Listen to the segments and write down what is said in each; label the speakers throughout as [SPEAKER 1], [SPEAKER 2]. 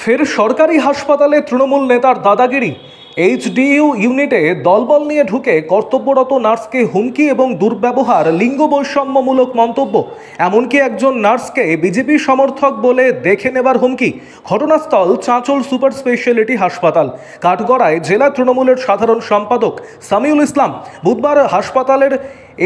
[SPEAKER 1] ফের সরকারি হাসপাতালে তৃণমূল নেতার দাদাগিরি। এইচডিইউ ইউনিটে দলবল নিয়ে ঢুকে কর্তব্যরত নার্সকে হুমকি এবং দুর্ব্যবহার, লিঙ্গ বৈষম্যমূলক মন্তব্য, এমনকি একজন নার্সকে বিজেপি সমর্থক বলে দেখে নেবার হুমকি। ঘটনাস্থল চাঁচল সুপার স্পেশালিটি হাসপাতাল। কাঠগড়ায় জেলা তৃণমূলের সাধারণ সম্পাদক সামিউল ইসলাম বুধবার হাসপাতালের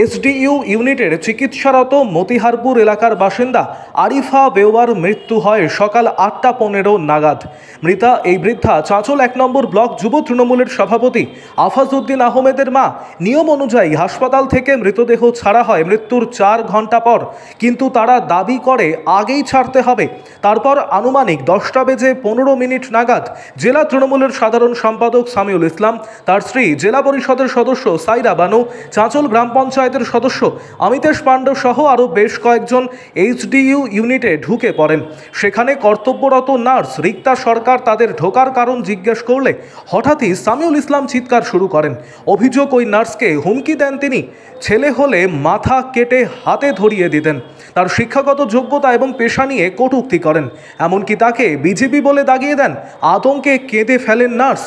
[SPEAKER 1] এসডিইউ ইউনিটের চিকিৎসারত মতিহারপুর এলাকার বাসিন্দা আরিফা বেওয়ার মৃত্যু হয় সকাল 8:15 নাগাদ। মৃতা এই বৃদ্ধা চাঁচল 1 নম্বর ব্লক যুব তৃণমূলের সভাপতি আফাজউদ্দিন আহমেদের মা। নিয়ম অনুযায়ী হাসপাতাল থেকে মৃতদেহ ছাড়া হয় মৃত্যুর 4 ঘন্টা পর, কিন্তু তারা দাবি করে আগেই ছাড়তে হবে। তারপর আনুমানিক 10:15 নাগাদ জেলা তৃণমূলের সাধারণ সম্পাদক সামিউল ইসলাম, তার স্ত্রী, জেলা পরিষদের সদস্য সাইরা বানু, চাঁচল গ্রাম পঞ্চায়েতের সদস্য অমিতেশ পাণ্ডে সহ আরও বেশ কয়েকজন এইচডিইউ ইউনিটে ঢুকে পড়েন। সেখানে কর্তব্যরত নার্স রিক্তা সরকার তাদের ঢোকার কারণ জিজ্ঞেস করলে হঠাৎই সামিউল ইসলাম চিৎকার শুরু করেন। অভিযোগ, ওই নার্সকে হুমকি দেন তিনি। ছেলে হলে মাথা কেটে হাতে ধরিয়ে দিতেন। তার শিক্ষাগত যোগ্যতা এবং পেশা নিয়ে কটূক্তি করেন, এমনকি তাকে বিজেপি বলে দাগিয়ে দেন। আতঙ্কে কেঁদে ফেলেন নার্স।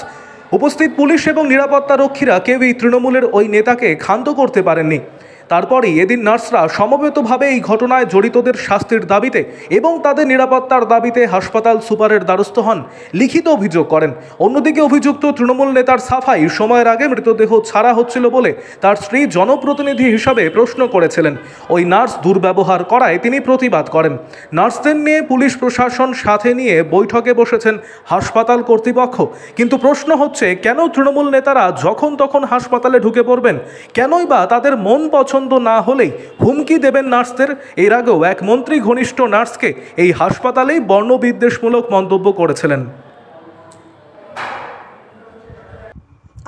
[SPEAKER 1] উপস্থিত পুলিশ এবং নিরাপত্তা রক্ষীরা কেউই তৃণমূলের ওই নেতাকে ক্ষান্ত করতে পারেননি। তারপরেই এদিন নার্সরা সমবেতভাবে এই ঘটনায় জড়িতদের শাস্তির দাবিতে এবং তাদের নিরাপত্তার দাবিতে হাসপাতাল সুপারের দ্বারস্থ হন, লিখিত অভিযোগ করেন। অন্যদিকে অভিযুক্ত তৃণমূল নেতার সাফাই, সময়ের আগে মৃতদেহ ছাড়া হচ্ছিল বলে তার স্ত্রী জনপ্রতিনিধি হিসাবে প্রশ্ন করেছিলেন। ওই নার্স দুর্ব্যবহার করায় তিনি প্রতিবাদ করেন। নার্সদের নিয়ে পুলিশ প্রশাসন সাথে নিয়ে বৈঠকে বসেছেন হাসপাতাল কর্তৃপক্ষ। কিন্তু প্রশ্ন হচ্ছে, কেন তৃণমূল নেতারা যখন তখন হাসপাতালে ঢুকে পড়বেন? কেনই বা তাদের মন পছন্দ না হলেই হুমকি দেবেন নার্সদের? এর আগেও এক মন্ত্রী ঘনিষ্ঠ নার্সকে এই হাসপাতালেই বর্ণবিদ্বেষমূলক মন্তব্য করেছিলেন।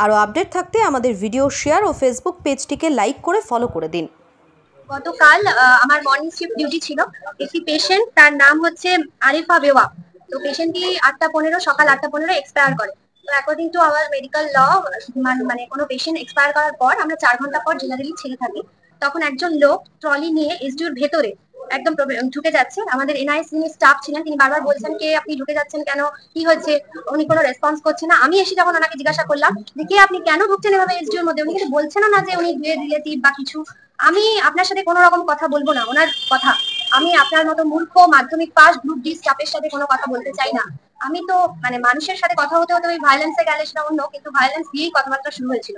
[SPEAKER 2] আরও আপডেট থাকতে আমাদের ভিডিও শেয়ার ও ফেসবুক পেজটিকে লাইক করে ফলো করে দিন।
[SPEAKER 3] গতকাল আমার মর্নিং শিফট ডিউটি ছিল। একটি পেশেন্ট, তার নাম হচ্ছে আরিফা বেওয়া। তো পেশেন্টটি 8:15 সকাল 8:15 এক্সপায়ার করে। তো অ্যাকর্ডিং টু আওয়ার মেডিকেল ল, মানে কোনো পেশেন্ট এক্সপায়ার করার পর আমরা 4 ঘন্টা পর জেনারেলি ছেড়ে থাকি। তখন একজন লোক ট্রলি নিয়ে এসডিউর ভেতরে একদম ঢুকে যাচ্ছে। আমাদের এনআইএস যিনি স্টাফ ছিলেন তিনি বারবার বলছেন, কে আপনি ঢুকে যাচ্ছেন কেন, কি হচ্ছে? উনি কোনো রেসপন্স করছে না। আমি এসে যখন ওনাকে জিজ্ঞাসা করলাম যে কে আপনি, কেন ঢুকছেন এভাবে এসডিউর মধ্যে, উনি কিন্তু বলছেন না যে উনি রিলেটিভ বা কিছু। আমি আপনার সাথে কোনো রকম কথা বলবো না, ওনার কথা। আমি আপনার মতো মূর্খ মাধ্যমিক পাস গ্রুপ ডি স্টাফের সাথে কোনো কথা বলতে চাই না। আমি তো মানে মানুষের সাথে কথা হতে হতে ওই ভায়োলেন্সে গেলে সেটা অন্য, কিন্তু ভায়োলেন্স দিয়েই কথাবার্তা শুরু হয়েছিল।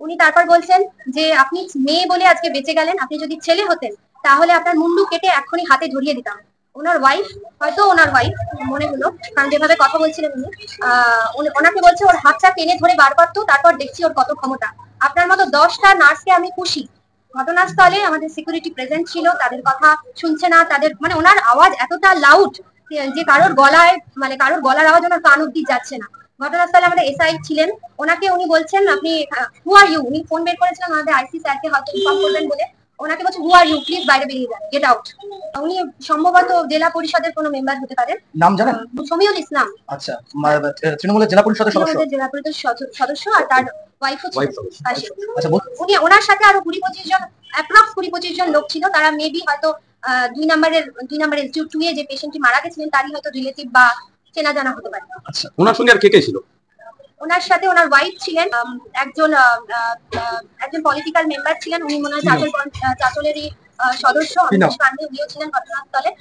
[SPEAKER 3] উনি তারপর বলছেন যে আপনি মেয়ে বলে আজকে বেঁচে গেলেন, আপনি যদি ছেলে হতেন তাহলে আপনার মুন্ডু কেটে এক্ষুনি হাতে ধরিয়ে দিতাম। ওনার ওয়াইফ, হয়তো ওনার ওয়াইফ মনে হলো, কারণ যেভাবে কথা বলছিলেন উনি, ওনাকে বলছে ওর হাতটা টেনে ধরে বার করতো, তারপর দেখছি ওর কত ক্ষমতা। আপনার মতো 10টা নার্সকে আমি খুশি। ঘটনাস্থলে আমাদের সিকিউরিটি প্রেজেন্ট ছিল, তাদের কথা শুনছে না। তাদের মানে ওনার আওয়াজ এতটা লাউড যে কারোর গলায়, মানে কারোর গলার আওয়াজ ওনার কান অব্দি যাচ্ছে না। ঘটনাস্থলে আমাদের এসআই ছিলেন, ওনাকে উনি বলছেন আপনি হু আর ইউ, উনি ফোন বের করেছিলেন আমাদের আইসি স্যারকে হয়তো ইনফর্ম করবেন বলে। ওনাকে বলছে হু আর ইউ, প্লিজ বাইরে বেরিয়ে যান, গেট আউট। উনি সম্ভবত জেলা পরিষদের কোনো মেম্বার হতে পারেন।
[SPEAKER 4] নাম জানেন?
[SPEAKER 3] সমীউল ইসলাম।
[SPEAKER 4] আচ্ছা, তৃণমূলের জেলা পরিষদের সদস্য।
[SPEAKER 3] জেলা পরিষদের সদস্য, আর তার ওয়াইফ হচ্ছে।
[SPEAKER 4] আচ্ছা,
[SPEAKER 3] উনি, ওনার সাথে আরো 20-25 জন, অ্যাপ্রক্স 20-25 জন লোক ছিল। তারা মেবি হয়তো 2 নম্বর এসডিউ 2 এ যে পেশেন্টটি মারা গেছিলেন তারই হয়তো রিলেটিভ বা চেনা জানা হতে পারে।
[SPEAKER 4] আচ্ছা, ওনার সঙ্গে আর কে কে ছিল?
[SPEAKER 3] ওনার সাথে ওনার ওয়াইফ ছিলেন, একজন পলিটিক্যাল মেম্বার ছিলেন, উনি মনে হয় চাঁচলেরই সদস্য, অমিতেশ পাণ্ডে, উনিও ছিলেন ঘটনাস্থলে।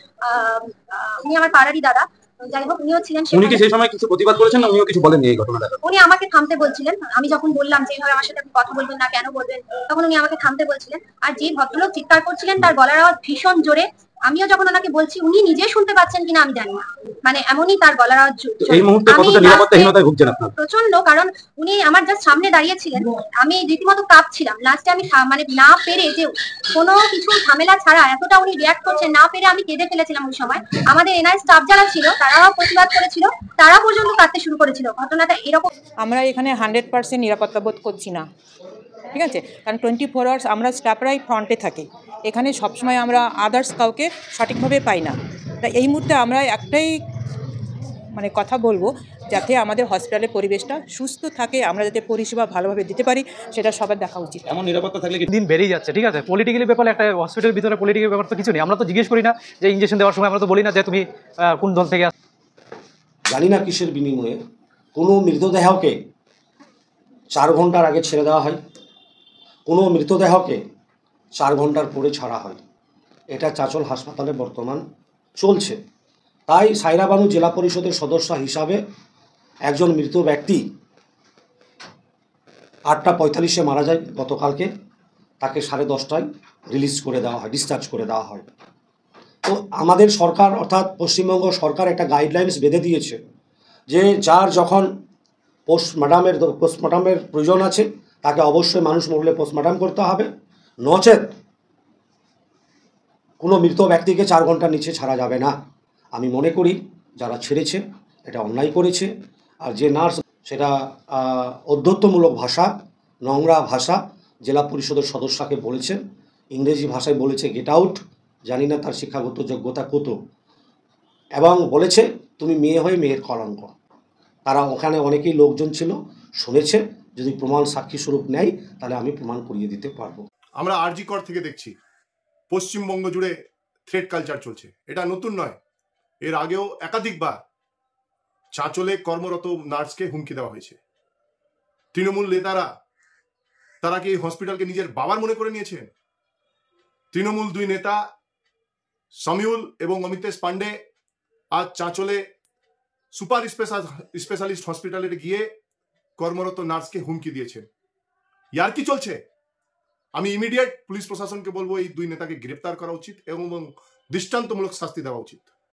[SPEAKER 3] উনি আমার পাড়ারই দাদা, যাই হোক উনিও ছিলেন।
[SPEAKER 4] উনি কি সেই সময় কিছু প্রতিবাদ করেছেন না উনিও কিছু বলেননি এই ঘটনাটা?
[SPEAKER 3] উনি আমাকে থামতে বলছিলেন। আমি যখন বললাম যে এইভাবে আমার সাথে আপনি কথা বলবেন না, কেন বলবেন, তখন উনি আমাকে থামতে বলছিলেন। আর যে ভদ্রলোক চিৎকার করছিলেন তার গলার আওয়াজ ভীষণ জোরে। আমিও যখন ওনাকে বলছি, উনি নিজে শুনতে পাচ্ছেন কিনা আমি জানি না, মানে এমনই তার গলার আওয়াজ।
[SPEAKER 4] এই মুহূর্তে কতটা নিরাপত্তাহীনতায় ভুগছেন আপনারা?
[SPEAKER 3] প্রচন্ড, কারণ উনি আমার জাস্ট সামনে দাঁড়িয়ে ছিলেন, আমি রীতিমতো কাঁপছিলাম। লাস্টে আমি মানে না পেরে, যে কোনো কিছু ঝামেলা ছাড়া এতটা উনি রিয়াক্ট করছেন না পেরে আমি কেঁদে ফেলেছিলাম ওই সময়। আমাদের এনআই স্টাফ যারা ছিল তারাও প্রতিবাদ করেছিল, তারা পর্যন্ত কাঁদতে শুরু করেছিল। ঘটনাটা এরকম।
[SPEAKER 5] আমরা এখানে 100% নিরাপত্তা বোধ করছি না, ঠিক আছে? কারণ 24 আওয়ার্স আমরা স্টাফরাই ফ্রন্টে থাকি। এখানে সবসময় আমরা আদার্স কাউকে সঠিকভাবে পাই না। তাই এই মুহূর্তে আমরা একটাই মানে কথা বলবো, যাতে আমাদের হসপিটালের পরিবেশটা সুস্থ থাকে, আমরা যাতে পরিষেবা ভালোভাবে দিতে পারি, সেটা সবার দেখা উচিত।
[SPEAKER 6] এমন নিরাপত্তা থাকলে দিন বেড়েই যাচ্ছে, ঠিক আছে? পলিটিক্যালি ব্যাপারে একটা হসপিটালের ভিতরে পলিটিক্যাল ব্যাপার তো কিছু নেই। আমরা তো জিজ্ঞেস করি না যে ইঞ্জেকশন দেওয়ার সময় আমরা তো বলি না যে তুমি কোন দল থেকে
[SPEAKER 7] জানি না কিসের বিনিময়ে কোনো মৃতদেহকে 4 ঘন্টার আগে ছেড়ে দেওয়া হয়, কোনো মৃতদেহকে 4 ঘন্টার পরে ছাড়া হয়। এটা চাঁচল হাসপাতালে বর্তমান চলছে। তাই সায়রা বানু জেলা পরিষদের সদস্য হিসাবে একজন মৃত ব্যক্তি 8:45-এ মারা যায় গতকালকে, তাকে 10:30টায় রিলিজ করে দেওয়া হয়, ডিসচার্জ করে দেওয়া হয়। তো আমাদের সরকার অর্থাৎ পশ্চিমবঙ্গ সরকার একটা গাইডলাইন্স বেঁধে দিয়েছে যে যার যখন পোস্টমর্টমের প্রয়োজন আছে তাকে অবশ্যই মানুষ মরলে পোস্টমর্টম করতে হবে, নচেত কোনো মৃত ব্যক্তিকে 4 ঘন্টার নিচে ছাড়া যাবে না। আমি মনে করি যারা ছেড়েছে এটা অন্যায় করেছে। আর যে নার্স সেটা অধ্যত্বমূলক ভাষা, নোংরা ভাষা জেলা পরিষদের সদস্যকে বলেছেন, ইংরেজি ভাষায় বলেছে গেট আউট, জানি না তার শিক্ষাগত যোগ্যতা কত, এবং বলেছে তুমি মেয়ে হয়ে মেয়ের কলঙ্ক। তারা ওখানে অনেকেই লোকজন ছিল, শুনেছে, যদি প্রমাণ সাক্ষী স্বরূপ নেয় তাহলে আমি প্রমাণ করিয়ে দিতে পারবো।
[SPEAKER 8] আমরা আরজি কর থেকে দেখছি পশ্চিমবঙ্গ জুড়ে থ্রেড কালচার চলছে, এটা নতুন নয়। এর আগেও একাধিকবার চাঁচলে কর্মরত নার্সকে হুমকি দেওয়া হয়েছে। তৃণমূল নেতারা তারা কি এই হসপিটালকে নিজের বাবার মনে করে নিয়েছেন? তৃণমূল 2 নেতা সামিউল এবং অমিতেশ পান্ডে আজ চাঁচলে সুপার স্পেশালিস্ট হসপিটালে গিয়ে কর্মরত নার্সকে হুমকি দিয়েছেন। ইয়ার কি চলছে? আমি ইমিডিয়েট পুলিশ প্রশাসনকে বলবো এই 2 নেতাকে গ্রেপ্তার করা উচিত এবং দৃষ্টান্তমূলক শাস্তি দেওয়া উচিত।